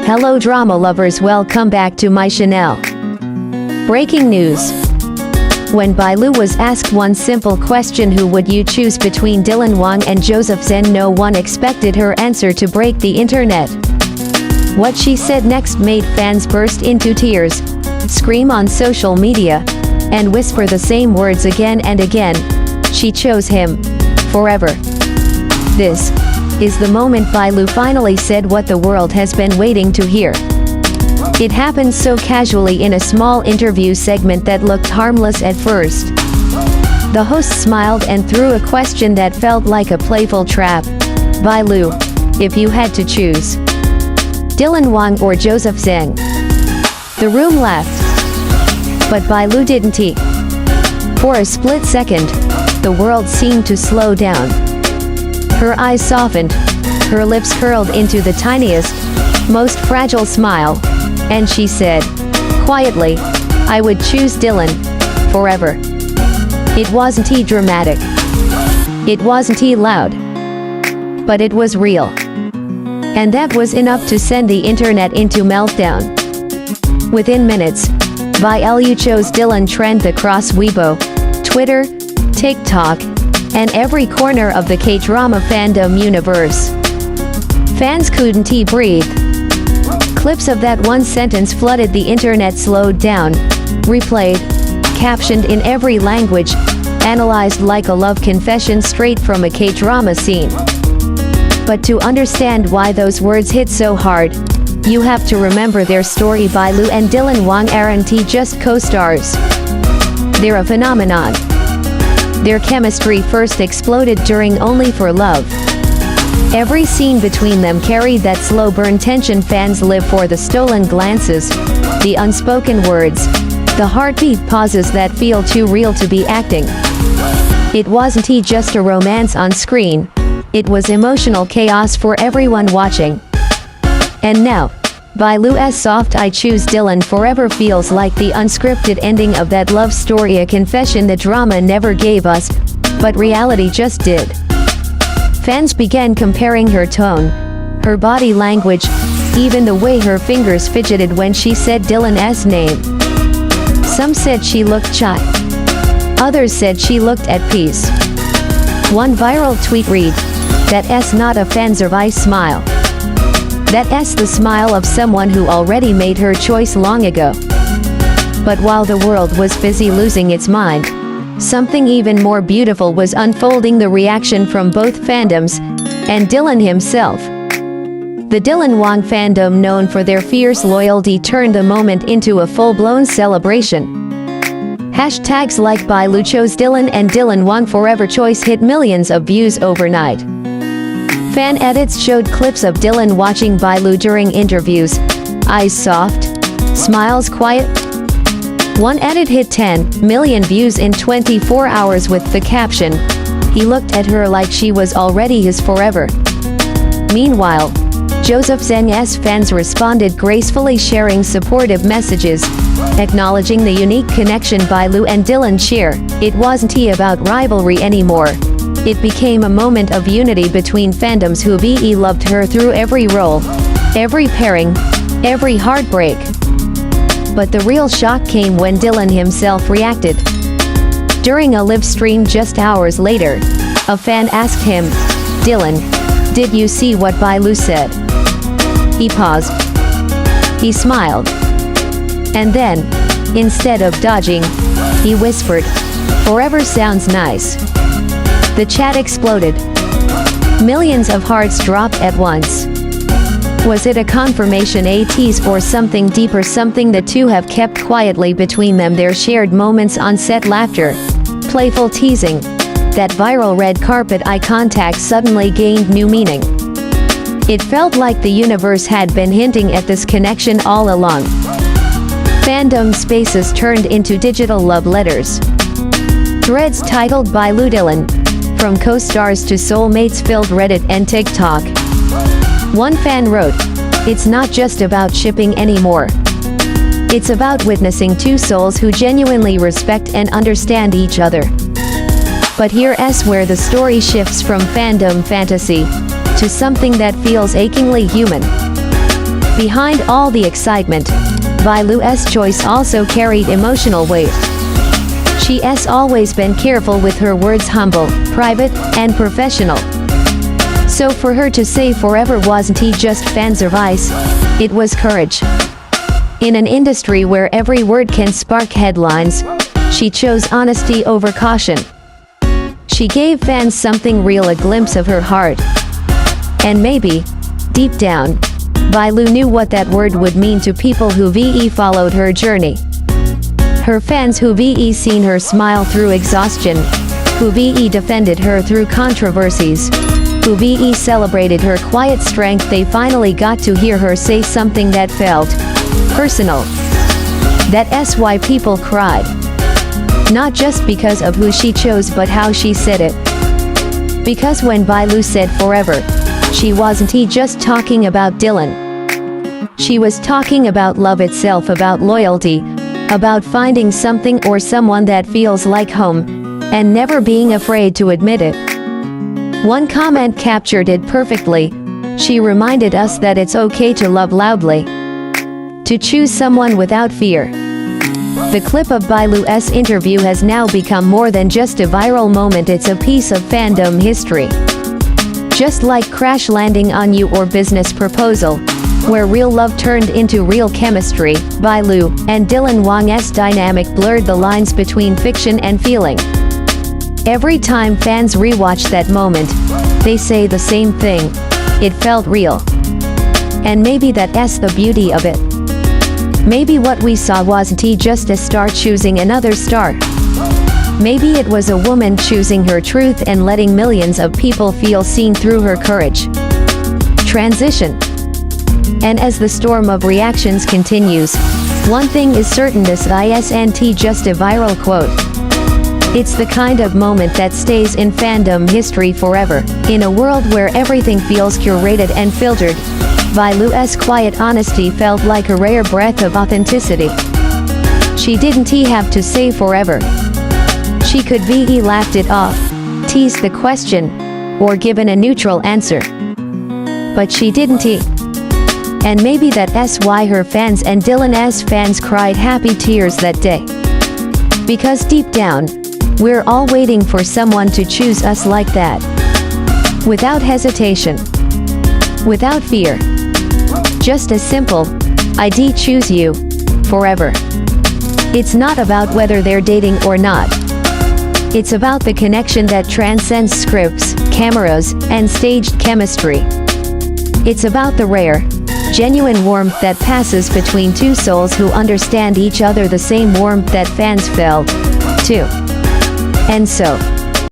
Hello drama lovers, welcome back to my channel. Breaking news. When Bai Lu was asked one simple question, who would you choose between Dylan Wang and Joseph Zeng, no one expected her answer to break the internet. What she said next made fans burst into tears, scream on social media, and whisper the same words again and again. She chose him. Forever. This is the moment Bai Lu finally said what the world has been waiting to hear. It happened so casually in a small interview segment that looked harmless at first. The host smiled and threw a question that felt like a playful trap. Bai Lu, if you had to choose Dylan Wang or Joseph Zeng? The room laughed. But Bai Lu didn't. For a split second, the world seemed to slow down. Her eyes softened, her lips curled into the tiniest, most fragile smile, and she said, quietly, I would choose Dylan. Forever. It wasn't dramatic. It wasn't loud. But it was real. And that was enough to send the internet into meltdown. Within minutes, Bai Lu chose Dylan trend across Weibo, Twitter, TikTok, and every corner of the K-drama fandom universe. Fans couldn't breathe. Clips of that one sentence flooded the internet, slowed down, replayed, captioned in every language, analyzed like a love confession straight from a K-drama scene. But to understand why those words hit so hard, you have to remember their story. Bai Lu and Dylan Wang aren't just co-stars. They're a phenomenon. Their chemistry first exploded during Only for Love. Every scene between them carried that slow burn tension. Fans live for the stolen glances, the unspoken words, the heartbeat pauses that feel too real to be acting. It wasn't just a romance on screen, it was emotional chaos for everyone watching. And now, Bai Lu's soft I choose Dylan forever feels like the unscripted ending of that love story, a confession the drama never gave us, but reality just did. Fans began comparing her tone, her body language, even the way her fingers fidgeted when she said Dylan's name. Some said she looked shy. Others said she looked at peace. One viral tweet read, "That's not a fan-service smile. That's the smile of someone who already made her choice long ago." But while the world was busy losing its mind, something even more beautiful was unfolding: the reaction from both fandoms, and Dylan himself. The Dylan Wang fandom, known for their fierce loyalty, turned the moment into a full-blown celebration. Hashtags like Bai Lu chose Dylan and Dylan Wang forever choice hit millions of views overnight. Fan edits showed clips of Dylan watching Bai Lu during interviews, eyes soft, smiles quiet. One edit hit 10 million views in 24 hours with the caption, "He looked at her like she was already his forever." Meanwhile, Joseph Zeng's fans responded gracefully, sharing supportive messages, acknowledging the unique connection Bai Lu and Dylan share. It wasn't about rivalry anymore. It became a moment of unity between fandoms who loved her through every role, every pairing, every heartbreak. But the real shock came when Dylan himself reacted. During a live stream just hours later, a fan asked him, "Dylan, did you see what Bai Lu said?" He paused. He smiled. And then, instead of dodging, he whispered, "Forever sounds nice." The chat exploded. Millions of hearts dropped at once. Was it a confirmation, a tease, or something deeper, something the two have kept quietly between them? Their shared moments on set, laughter, playful teasing, that viral red carpet eye contact suddenly gained new meaning. It felt like the universe had been hinting at this connection all along. Fandom spaces turned into digital love letters. Threads titled Bai Lu Dylan, from co-stars to soulmates, filled Reddit and TikTok. One fan wrote, "It's not just about shipping anymore. It's about witnessing two souls who genuinely respect and understand each other." But here's where the story shifts from fandom fantasy to something that feels achingly human. Behind all the excitement, Bai Lu's choice also carried emotional weight. She's always been careful with her words, humble, private, and professional. So for her to say forever wasn't just fans advice, it was courage. In an industry where every word can spark headlines, she chose honesty over caution. She gave fans something real, a glimpse of her heart. And maybe, deep down, Bai Lu knew what that word would mean to people who followed her journey. Her fans who seen her smile through exhaustion, who defended her through controversies, who celebrated her quiet strength. They finally got to hear her say something that felt personal. That's why people cried. Not just because of who she chose but how she said it. Because when Bai Lu said forever, she wasn't just talking about Dylan. She was talking about love itself, about loyalty, about finding something or someone that feels like home, and never being afraid to admit it. One comment captured it perfectly. She reminded us that it's okay to love loudly, to choose someone without fear. The clip of Bai Lu's interview has now become more than just a viral moment, it's a piece of fandom history. Just like Crash Landing on You or Business Proposal, where real love turned into real chemistry, Bai Lu and Dylan Wang's dynamic blurred the lines between fiction and feeling. Every time fans rewatch that moment, they say the same thing: it felt real. And maybe that's the beauty of it. Maybe what we saw wasn't just a star choosing another star. Maybe it was a woman choosing her truth and letting millions of people feel seen through her courage. Transition. And as the storm of reactions continues, one thing is certain: this isn't just a viral quote. It's the kind of moment that stays in fandom history forever. In a world where everything feels curated and filtered, Bai Lu's quiet honesty felt like a rare breath of authenticity. She didn't have to say forever. She could laughed it off, teased the question, or given a neutral answer. But she didn't. And maybe that's why her fans and Dylan's fans cried happy tears that day. Because deep down, we're all waiting for someone to choose us like that. Without hesitation. Without fear. Just a simple, I choose you, forever. It's not about whether they're dating or not. It's about the connection that transcends scripts, cameras, and staged chemistry. It's about the rare, genuine warmth that passes between two souls who understand each other, the same warmth that fans felt, too. And so,